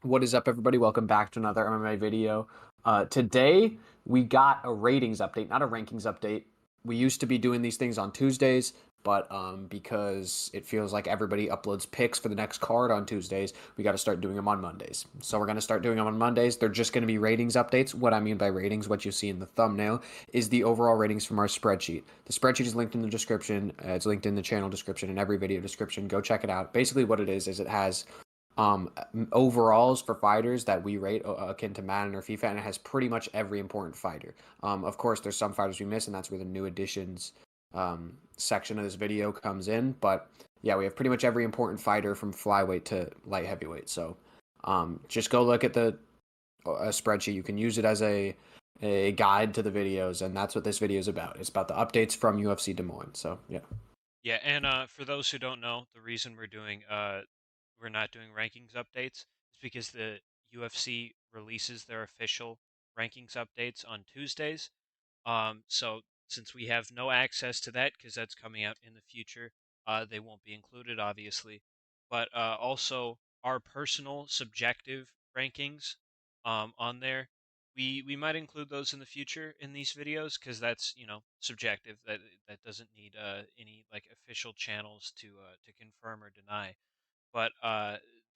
What is up, everybody? Welcome back to another MMA video. Today, we got a ratings update, not a rankings update. We used to be doing these things on Tuesdays, but because it feels like everybody uploads picks for the next card on Tuesdays, we got to start doing them on Mondays. So we're going to start doing them on Mondays. They're just going to be ratings updates. What I mean by ratings, what you see in the thumbnail, is the overall ratings from our spreadsheet. The spreadsheet is linked in the description. It's linked in the channel description and every video description. Go check it out. Basically, what it is it has um overalls for fighters that we rate akin to Madden or FIFA, and it has pretty much every important fighter. Of course, there's some fighters we miss, and that's where the new additions section of this video comes in. But yeah, we have pretty much every important fighter from flyweight to light heavyweight. So just go look at the spreadsheet. You can use it as a guide to the videos, and that's what this video is about. It's about the updates from UFC Des Moines. So yeah. Yeah, and for those who don't know, the reason we're not doing rankings updates is because the UFC releases their official rankings updates on Tuesdays. So since we have no access to that because that's coming out in the future, they won't be included, obviously. But also our personal subjective rankings on there, we might include those in the future in these videos because that's subjective. That doesn't need any like official channels to confirm or deny. But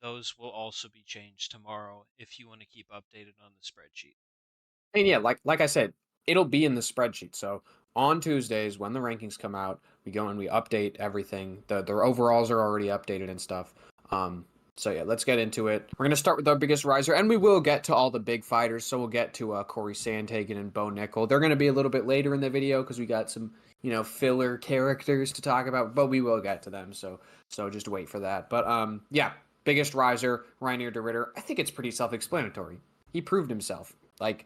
those will also be changed tomorrow if you want to keep updated on the spreadsheet. And yeah, like I said, it'll be in the spreadsheet. So on Tuesdays when the rankings come out, we go and we update everything. The overalls are already updated and stuff. So yeah, let's get into it. We're gonna start with our biggest riser, and we will get to all the big fighters. So we'll get to Corey Sandhagen and Bo Nickal. They're gonna be a little bit later in the video because we got some filler characters to talk about, but we will get to them. So just wait for that. But yeah, biggest riser, Reinier de Ritter. I think it's pretty self-explanatory. He proved himself. Like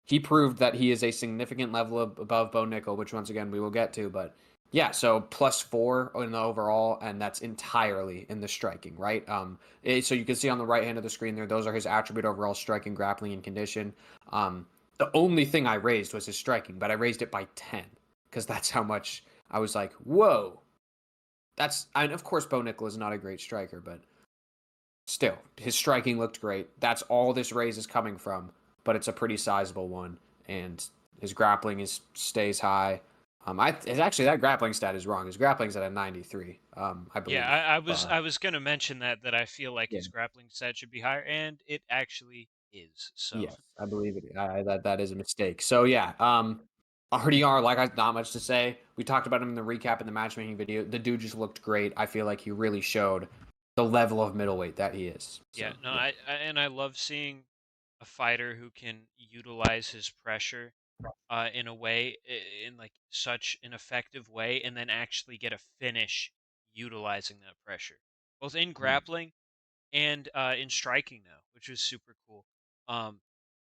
he proved that he is a significant level above Bo Nickal, which once again we will get to. But yeah, so +4 in the overall, and that's entirely in the striking, right? So you can see on the right hand of the screen there, those are his attribute overall: striking, grappling, and condition. The only thing I raised was his striking, but I raised it by 10 because that's how much I was like, whoa. And of course, Bo Nickal is not a great striker, but still, his striking looked great. That's all this raise is coming from, but it's a pretty sizable one, and his grappling stays high. It's actually that grappling stat is wrong. His grappling's at a 93, I Yeah, believe. I was gonna mention that I feel like Yeah, his grappling stat should be higher, and it actually is. So yes, I believe it. That is a mistake. So yeah, RDR, like I not much to say. We talked about him in the recap in the matchmaking video. The dude just looked great. I feel like he really showed the level of middleweight that he is. yeah, So no, yeah. I love seeing a fighter who can utilize his pressure in a way, in like such an effective way, and then actually get a finish utilizing that pressure, both in Mm. grappling and in striking now, which is super cool. Um,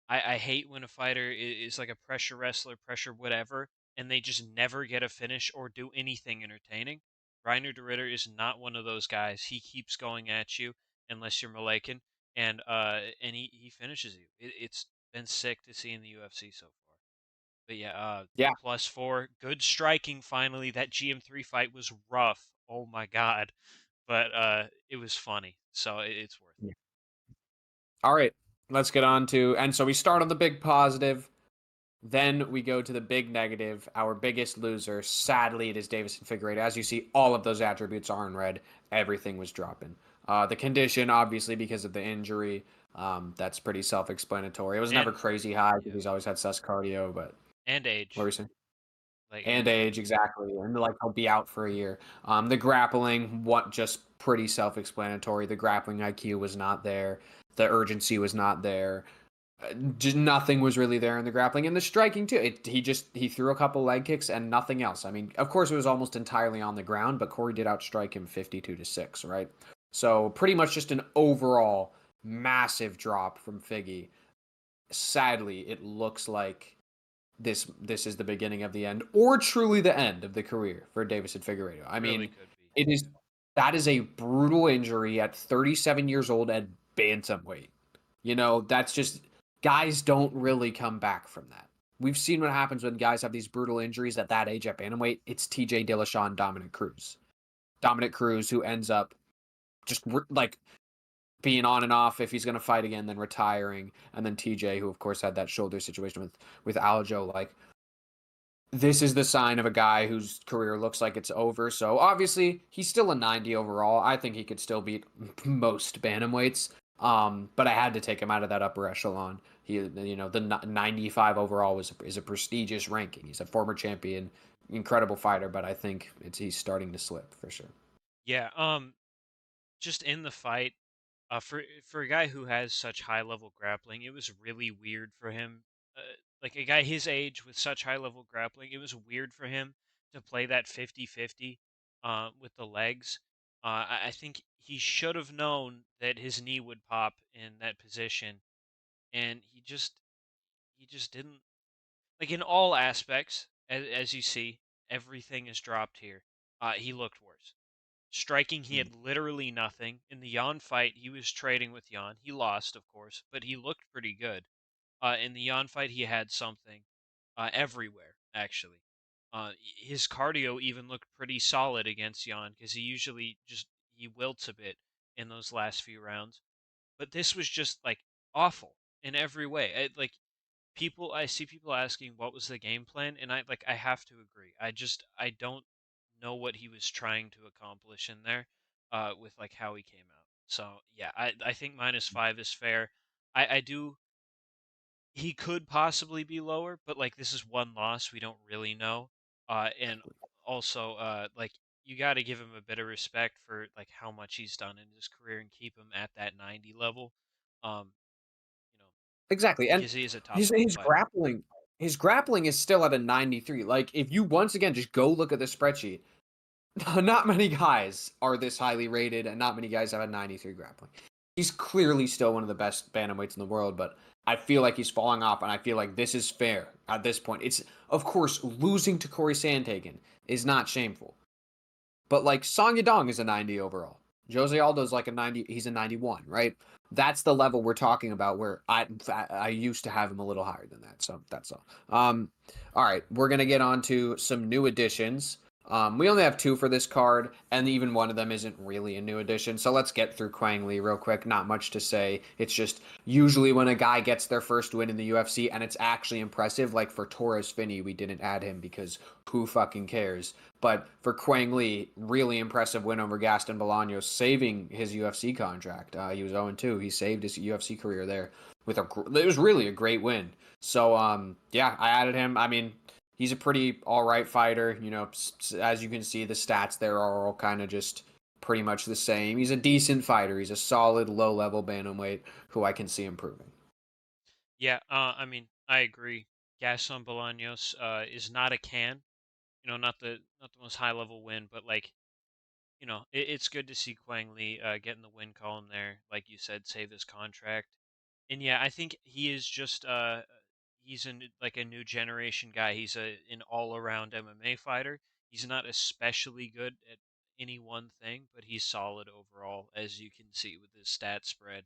I hate when a fighter is like a pressure wrestler, pressure whatever, and they just never get a finish or do anything entertaining. Reiner de Ritter is not one of those guys. He keeps going at you unless you're Malakan, and he finishes you. It's been sick to see in the UFC so far. But yeah, Yeah. +4, good striking. Finally, that GM3 fight was rough. Oh my god, but it was funny, so it's worth it. All right, let's get on to. And so we start on the big positive, then we go to the big negative. Our biggest loser, sadly, it is Davison Figueiredo. As you see, all of those attributes are in red. Everything was dropping. The condition, obviously, because of the injury, that's pretty self-explanatory. It was never And crazy high because yeah, he's always had sus cardio, but and what were age, you saying? like And and age, exactly. And like he'll be out for a year. The grappling, what just pretty self-explanatory. The grappling IQ was not there. The urgency was not there. Just nothing was really there in the grappling and the striking too. He threw a couple leg kicks and nothing else. I mean, of course it was almost entirely on the ground, but Corey did outstrike him 52-6, right? So pretty much just an overall massive drop from Figgy. Sadly, it looks like this is the beginning of the end, or truly the end of the career for Davison Figueiredo. I really mean, could be. it is that is a brutal injury at 37 years old at bantamweight. That's just guys don't really come back from that. We've seen what happens when guys have these brutal injuries at that age at bantamweight. It's TJ Dillashaw and Dominic Cruz. Dominic Cruz, who ends up just like being on and off if he's going to fight again, then retiring, and then TJ, who of course had that shoulder situation with Aljo. Like this is the sign of a guy whose career looks like it's over. So obviously he's still a 90 overall. I think he could still beat most bantamweights. But I had to take him out of that upper echelon. The 95 overall is a prestigious ranking. He's a former champion, incredible fighter, but I think he's starting to slip for sure. Yeah, just in the fight, for a guy who has such high level grappling, it was really weird for him. Like a guy his age with such high level grappling, it was weird for him to play that 50-50 with the legs. I think he should have known that his knee would pop in that position, and he just didn't. Like in all aspects, as you see, everything is dropped here. He looked worse. Striking, he had literally nothing. In the Yan fight, he was trading with Yan. He lost, of course, but he looked pretty good. In the Yan fight, he had something everywhere, actually. His cardio even looked pretty solid against Yan because he usually just he wilts a bit in those last few rounds. But this was just like awful in every way. I see people asking what was the game plan, and I have to agree. I don't know what he was trying to accomplish in there, with like how he came out. So yeah, I think -5 is fair. I do. He could possibly be lower, but like this is one loss, we don't really know. And also, like you got to give him a bit of respect for like how much he's done in his career and keep him at that 90 level. Um, you know, Exactly. And because he is a top his level his fighter. grappling his grappling is still at a 93. Like if you once again just go look at the spreadsheet, not many guys are this highly rated and not many guys have a 93 grappling. He's clearly still one of the best bantamweights in the world, but I feel like he's falling off and I feel like this is fair at this point. It's of course losing to Corey Sandhagen is not shameful. But like Song Yadong is a 90 overall. Jose Aldo's like a 90. He's a 91, right? That's the level we're talking about. Where I used to have him a little higher than that. So that's all. All right, we're gonna get on to some new additions. We only have two for this card, and even one of them isn't really a new addition. So let's get through Quang Lee real quick. Not much to say. It's just usually when a guy gets their first win in the UFC and it's actually impressive, like for Torres Finney, we didn't add him because who fucking cares? But for Quang Lee, really impressive win over Gaston Bolaños, saving his UFC contract. He was 0-2. He saved his UFC career there with it was really a great win. So yeah, I added him. I mean, he's a pretty all right fighter. As you can see, the stats there are all kind of just pretty much the same. He's a decent fighter. He's a solid low level bantamweight who I can see improving. Yeah, I mean, I agree. Gaston Bolaños is not a can, not the most high level win, but like it's good to see Quang Lee getting the win column there, like you said, save his contract. And yeah, I think he is just he's like a new generation guy. He's an all around MMA fighter. He's not especially good at any one thing, but he's solid overall, as you can see with his stat spread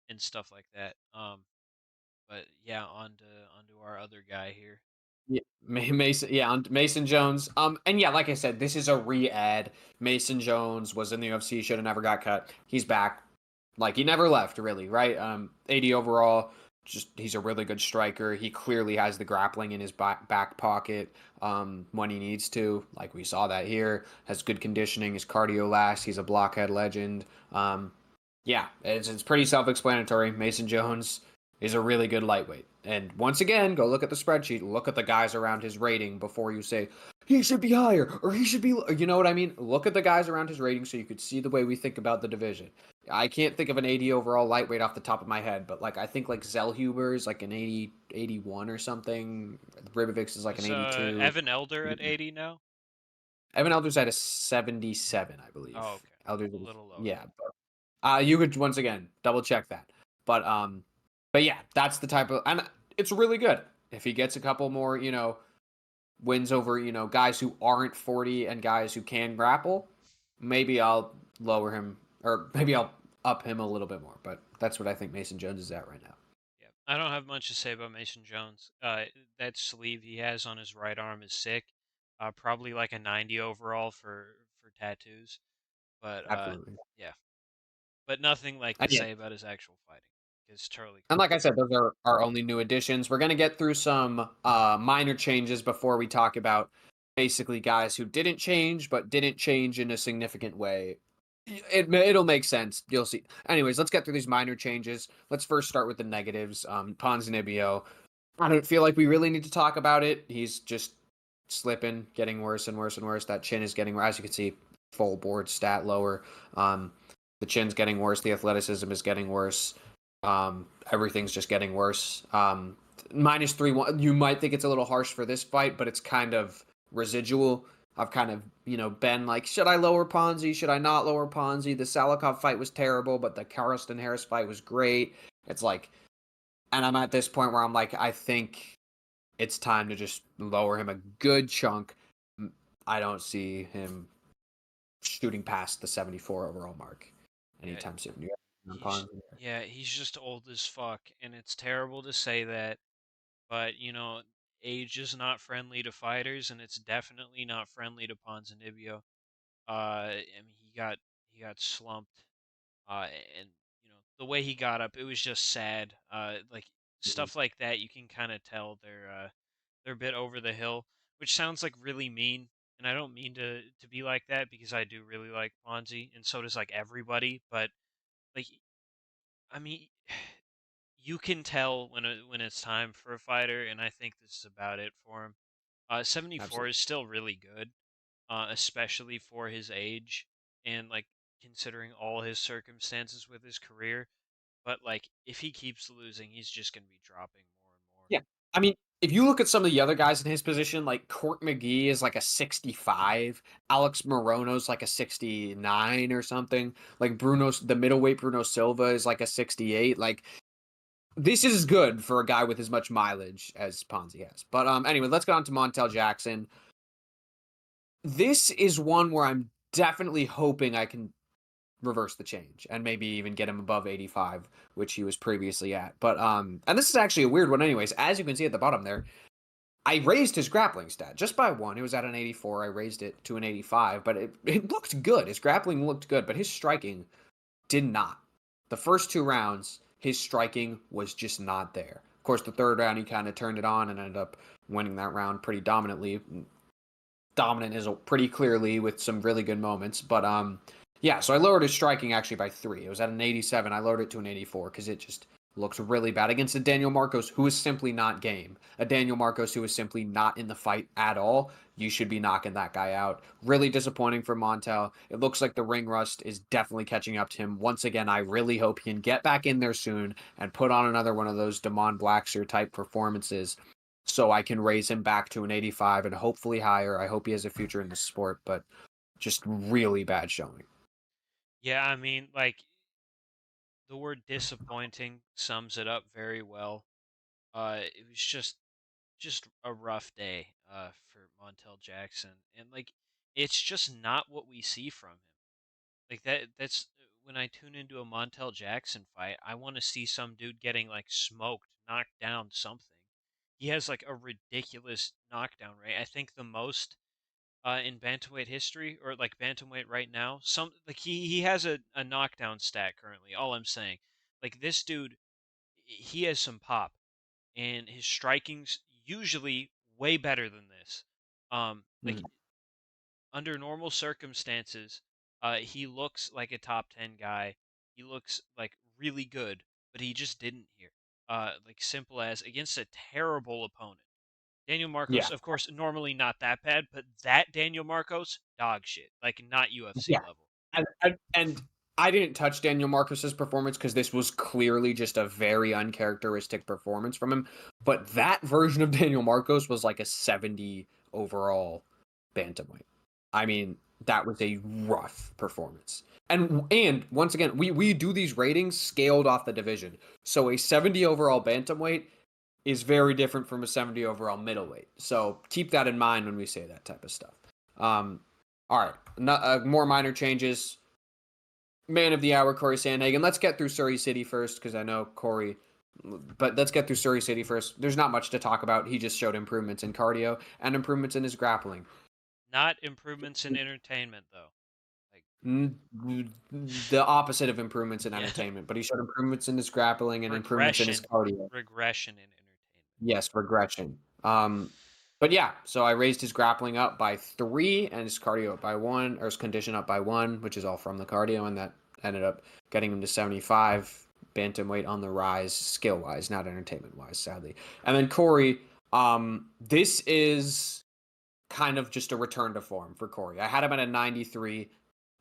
and stuff like that. But yeah, on to our other guy here. Yeah, Mason. Yeah, Mason Jones. And yeah, like I said, this is a re-add. Mason Jones was in the UFC, should have never got cut. He's back. Like he never left, really, right? 80 overall. Just he's a really good striker. He clearly has the grappling in his back pocket when he needs to. Like we saw that here. Has good conditioning. His cardio lasts. He's a blockhead legend. Yeah, it's pretty self-explanatory. Mason Jones is a really good lightweight. And once again, go look at the spreadsheet, look at the guys around his rating before you say he should be higher or he should be, you know what I mean? Look at the guys around his rating so you could see the way we think about the division. I can't think of an 80 overall lightweight off the top of my head, but like I think like Zellhuber is like an 80, 81 or something. Ribovics is like an Is 82. Evan Elder at 80 now? Evan Elder's at a 77, I Oh, believe. okay. Elder's, A little lower. yeah. You could once again double check that. But but yeah, that's the type of, and it's really good. If he gets a couple more, wins over, guys who aren't 40 and guys who can grapple, maybe I'll lower him or maybe I'll up him a little bit more. But that's what I think Mason Jones is at right now. Yeah, I don't have much to say about Mason Jones. That sleeve he has on his right arm is sick. Probably like a 90 overall for tattoos. But Absolutely. yeah. but nothing like to And yeah, say about his actual fighting. It's totally and like I crazy. said, those are our only new additions. We're gonna get through some minor changes before we talk about basically guys who didn't change but didn't change in a significant way. It'll make sense. You'll see. Anyways, let's get through these minor changes. Let's first start with the negatives. Ponzinibbio. I don't feel like we really need to talk about it. He's just slipping, getting worse and worse and worse. That chin is getting, as you can see, full board stat lower. Um, the chin's getting worse. The athleticism is getting worse. Everything's just getting worse. -3-1. You might think it's a little harsh for this fight, but it's kind of residual. I've kind of, been like, should I lower Ponzi? Should I not lower Ponzi? The Salikov fight was terrible, but the Carlston Harris fight was great. It's like, and I'm at this point where I'm like, I think it's time to just lower him a good chunk. I don't see him shooting past the 74 overall mark Yeah, anytime soon. he's yeah, he's just old as fuck, and it's terrible to say that, but age is not friendly to fighters, and it's definitely not friendly to Ponzinibbio. I mean, he got slumped, and the way he got up, it was just sad. Like stuff like that, you can kind of tell they're a bit over the hill, which sounds like really mean. And I don't mean to be like that because I do really like Ponzi, and so does like everybody. But like, I mean, you can tell when it's time for a fighter, and I think this is about it for him. 74 Absolutely. is still really good, especially for his age and like considering all his circumstances with his career. But like, if he keeps losing, he's just gonna be dropping more and more. Yeah. I mean, if you look at some of the other guys in his position, like Court McGee is like a 65, Alex Morono's like a 69 or something. Like the middleweight Bruno Silva is like a 68. Like this is good for a guy with as much mileage as Ponzi has. But anyway, let's get on to Montel Jackson. This is one where I'm definitely hoping I can reverse the change and maybe even get him above 85, which he was previously at. But and this is actually a weird one anyways. As you can see at the bottom there, I raised his grappling stat just by one. It was at an 84. I raised it to an 85, but it looked good. His grappling looked good, but his striking did not. The first two rounds, his striking was just not there. Of course, the third round, he kind of turned it on and ended up winning that round pretty dominantly. Dominant is pretty clearly with some really good moments. But yeah, so I lowered his striking actually by 3. It was at an 87. I lowered it to an 84 because it just looks really bad against a Daniel Marcos who is simply not game. A Daniel Marcos who is simply not in the fight at all. You should be knocking that guy out. Really disappointing for Montel. It looks like the ring rust is definitely catching up to him. Once again, I really hope he can get back in there soon and put on another one of those Damon Blackshear type performances so I can raise him back to an 85 and hopefully higher. I hope he has a future in the sport, but just really bad showing. Yeah, I mean, like the word disappointing sums it up very well. It was just a rough day for Montel Jackson, and like it's just not what we see from him. Like that's when I tune into a Montel Jackson fight, I want to see some dude getting like smoked, knocked down, something. He has like a ridiculous knockdown rate. I think the most in bantamweight history, or like bantamweight right now. Some like he has a knockdown stat currently. All I'm saying, like this dude, he has some pop, and his striking's usually way better than this. Like Mhm. under normal circumstances, he looks like a top 10 guy. He looks like really good, but he just didn't here. Like simple as against a terrible opponent. Daniel Marcos, Yeah. of course, normally not that bad, but that Daniel Marcos, dog shit. Like not UFC Yeah. level. And I didn't touch Daniel Marcus's performance because this was clearly just a very uncharacteristic performance from him. But that version of Daniel Marcos was like a 70 overall bantamweight. I mean, that was a rough performance. And once again, we do these ratings scaled off the division. So a 70 overall bantamweight is very different from a 70 overall middleweight. So keep that in mind when we say that type of stuff. Um, all right, more minor changes. Man of the hour, Corey Sandhagen. Let's get through Surrey City first because I know Corey, but let's get through Surrey City first. There's not much to talk about. He just showed improvements in cardio and improvements in his grappling. Not improvements in entertainment though. Like The opposite of improvements in Yeah. entertainment, but he showed improvements in his grappling and improvements in his Regression. cardio. Regression in entertainment. Yes, regression. But yeah, so I raised his grappling up by 3 and his cardio up by 1, or his condition up by 1, which is all from the cardio, and that ended up getting him to 75. Bantamweight on the rise, skill wise, not entertainment wise, sadly. And then Corey, this is kind of just a return to form for Corey. I had him at a 93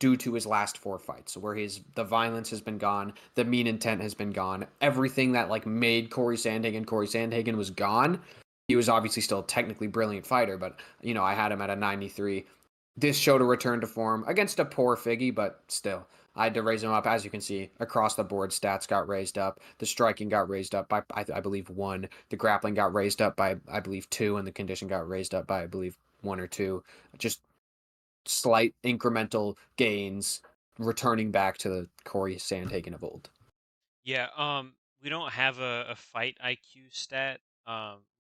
due to his last 4 fights. So where the violence has been gone, the mean intent has been gone, everything that like made Corey Sandhagen was gone. He was obviously still a technically brilliant fighter, but I had him at a 93. This showed a return to form against a poor Figgy, but still. I had to raise him up, as you can see, across the board. Stats got raised up. The striking got raised up by, I believe, 1. The grappling got raised up by, I believe, 2, and the condition got raised up by, I believe, 1 or 2. Just slight incremental gains, returning back to the Corey Sandhagen of old. Yeah, we don't have a fight IQ stat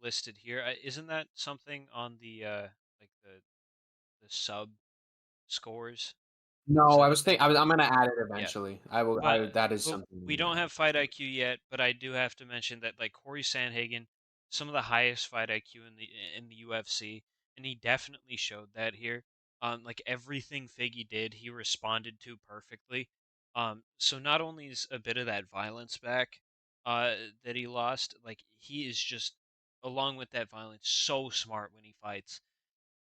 listed here. Isn't that something on the like the sub scores? No, So I'm gonna add it yeah, eventually. I will. but That is but something we I'm don't gonna add. have fight IQ yet. But I do have to mention that like Corey Sandhagen, some of the highest fight IQ in the UFC, and he definitely showed that here. Like everything Figgy did, he responded to perfectly. So not only is a bit of that violence back, that he lost, like he is just along with that violence so smart when he fights,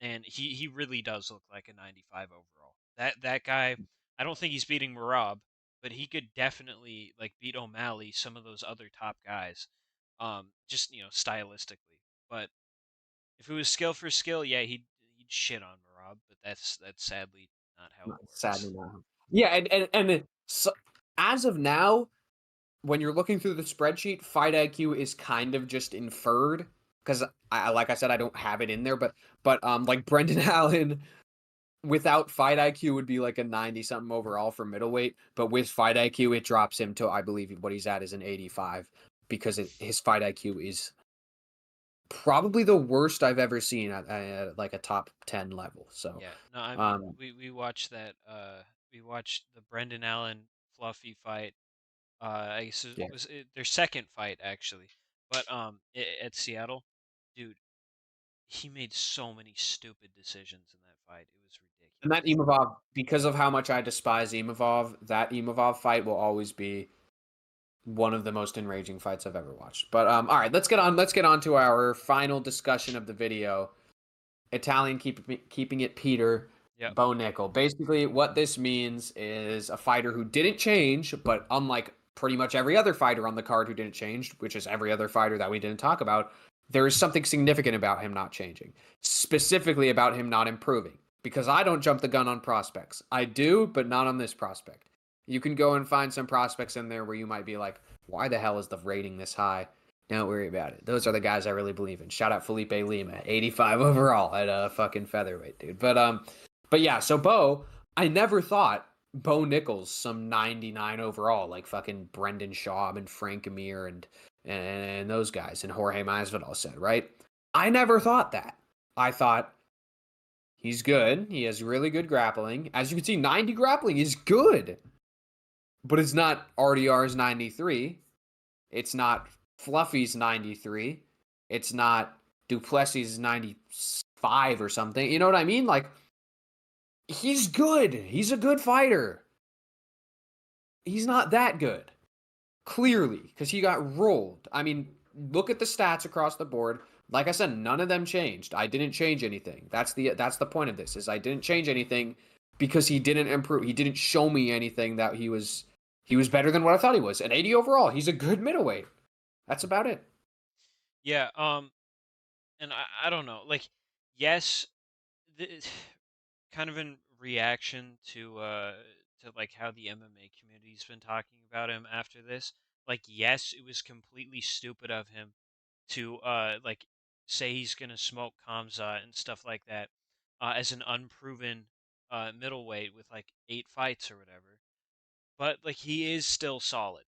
and he really does look like a 95 overall. That guy, I don't think he's beating Marab, but he could definitely like beat O'Malley, some of those other top guys, just stylistically. But if it was skill for skill, yeah, he'd shit on Marab, but that's sadly not how it Sadly works. not. Yeah, so, as of now, when you're looking through the spreadsheet, fight IQ is kind of just inferred because like I said, I don't have it in there, but like Brendan Allen without fight IQ would be like a 90 something overall for middleweight, but with fight IQ it drops him to, I believe what he's at is an 85 because his fight IQ is probably the worst I've ever seen at like a top 10 level. So, Yeah, no, I mean um, we watched that we watched the Brendan Allen Fluffy fight. I guess it yeah. was their second fight actually, but at Seattle, dude, he made so many stupid decisions in that fight. It was And that ridiculous. Imavov, because of how much I despise Imavov, that Imavov fight will always be one of the most enraging fights I've ever watched. But all right, let's get on to our final discussion of the video. Italian keeping it Peter, Yep. Bo Nickal. Basically, what this means is a fighter who didn't change, but unlike pretty much every other fighter on the card who didn't change, which is every other fighter that we didn't talk about, there is something significant about him not changing, specifically about him not improving. Because I don't jump the gun on prospects. I do, but not on this prospect. You can go and find some prospects in there where you might be like, why the hell is the rating this high? Don't worry about it. Those are the guys I really believe in. Shout out Felipe Lima, 85 overall at a fucking featherweight, dude. But yeah. So Bo, I never thought Bo Nickals some 99 overall, like fucking Brendan Schaub and Frank Amir and those guys and Jorge Masvidal said, right? I never thought that. I thought he's good. He has really good grappling. As you can see, 90 grappling is good, but it's not RDR's 93. It's not Fluffy's 93. It's not Duplessis' 95 or something. You know what I mean? Like, he's good. He's a good fighter. He's not that good, clearly, because he got rolled. I mean, look at the stats across the board. Like I said, none of them changed. I didn't change anything. That's the point of this, is I didn't change anything because he didn't improve. He didn't show me anything that he was better than what I thought he was. At 80 overall, he's a good middleweight. That's about it. Yeah. And I don't know. Like, yes, the, kind of in reaction to like how the MMA community's been talking about him after this. Like, yes, it was completely stupid of him to like say he's gonna smoke Kamza and stuff like that as an unproven middleweight with like 8 fights or whatever. But like he is still solid.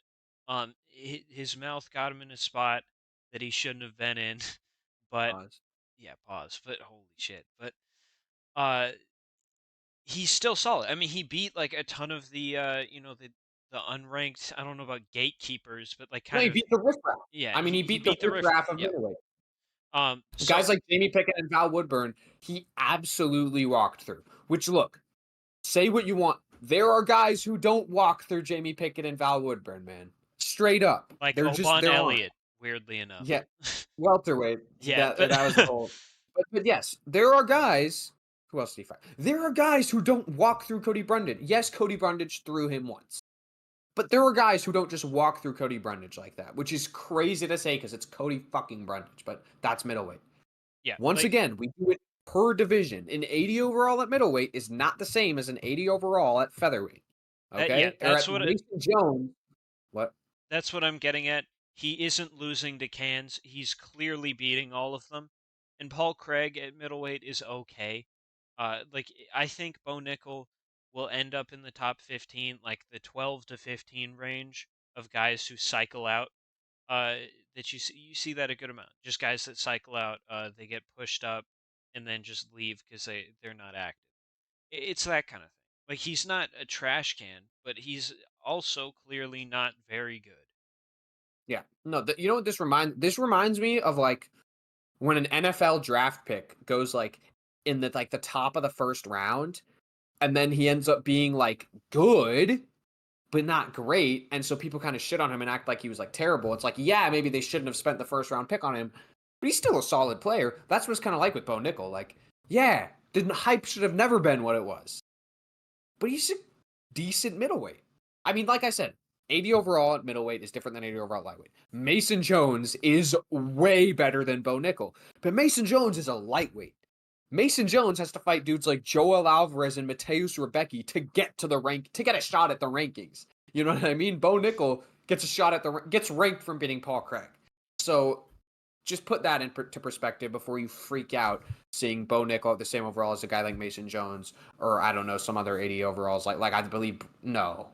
His mouth got him in a spot that he shouldn't have been in. But Pause. yeah, pause. But holy shit. But uh, he's still solid. I mean, he beat like a ton of the the unranked. I don't know about gatekeepers, but like No, kind he of beat the riffraff. yeah. I mean, he He beat the beat the riff. riffraff of Yeah. middleweight. So Guys like Jamie Pickett and Val Woodburn, he absolutely walked through. Which, look, say what you want. There are guys who don't walk through Jamie Pickett and Val Woodburn, man. Straight up. like They're just Oban there aren't. Elliott, weirdly enough. Yeah, welterweight. Yeah, That but that was the whole. But yes, there are guys. Who else did he fight? There are guys who don't walk through Cody Brundage. Yes, Cody Brundage threw him once. But there are guys who don't just walk through Cody Brundage like that, which is crazy to say because it's Cody fucking Brundage, but that's middleweight. yeah, Once like again, we do it per division. An 80 overall at middleweight is not the same as an 80 overall at featherweight. yeah, Okay? Or at Mason Jones. What? that's what I'm getting at. He isn't losing to cans. He's clearly beating all of them. And Paul Craig at middleweight is okay. I think Bo Nickal will end up in the top 15, like the 12 to 15 range of guys who cycle out. Uh, that you see that a good amount. Just guys that cycle out, they get pushed up and then just leave because they're not active. It's that kind of thing. Like he's not a trash can, but he's also clearly not very good. Yeah. No, you know what this reminds me of like when an NFL draft pick goes like in the top of the first round and then he ends up being like good but not great, and so people kind of shit on him and act like he was like terrible. It's like, yeah, maybe they shouldn't have spent the first round pick on him, but he's still a solid player. That's what's kind of like with Bo Nickal. Like, yeah, the hype should have never been what it was, but he's a decent middleweight. I mean, like I said, 80 overall at middleweight is different than 80 overall at lightweight. Mason Jones is way better than Bo Nickal, but Mason Jones is a lightweight. Mason Jones has to fight dudes like Joel Alvarez and Mateusz Rebecki to get to the rank to get a shot at the rankings. You know what I mean? Bo Nickal gets a shot at gets ranked from beating Paul Craig. So just put that into perspective before you freak out seeing Bo Nickal at the same overall as a guy like Mason Jones or I don't know some other 80 overalls like I believe no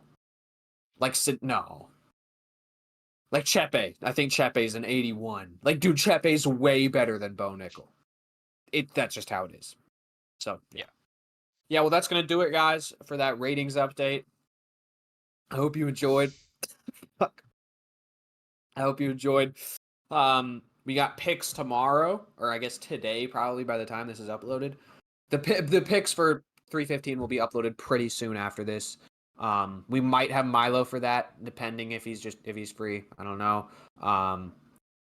no like Chepe. I think Chepe's an 81. Like dude, Chepe's way better than Bo Nickal. That's just how it is. So yeah. Yeah. Yeah, well, that's going to do it, guys, for that ratings update. I hope you enjoyed. Fuck. I hope you enjoyed. We got picks tomorrow, or I guess today, probably by the time this is uploaded. The picks for 315 will be uploaded pretty soon after this. We might have Milo for that, depending if he's free. I don't know.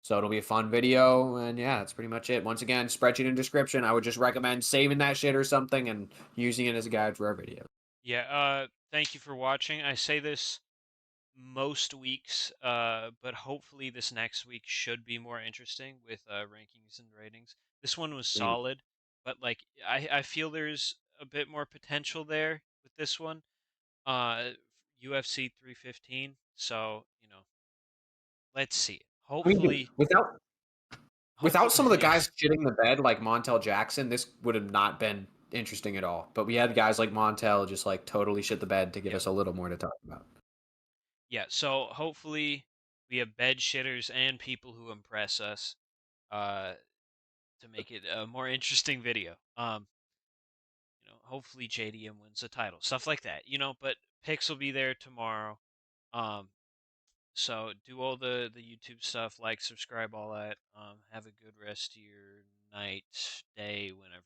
So it'll be a fun video, and yeah, that's pretty much it. Once again, spreadsheet in description. I would just recommend saving that shit or something and using it as a guide for our videos. Yeah, thank you for watching. I say this most weeks, but hopefully this next week should be more interesting with rankings and ratings. This one was Sweet. solid, but like I feel there's a bit more potential there with this one. Uh, UFC 315. So let's see. I mean, dude, Hopefully, without hopefully, some of the yeah, guys shitting the bed like Montel Jackson, this would have not been interesting at all. But we had guys like Montel just like totally shit the bed to give yeah, us a little more to talk about. yeah. So hopefully we have bed shitters and people who impress us. Uh, to make it a more interesting video. Hopefully JDM wins the title, stuff like that. But picks will be there tomorrow. Um, so do all the YouTube stuff, like, subscribe, all that. Have a good rest of your night, day, whenever.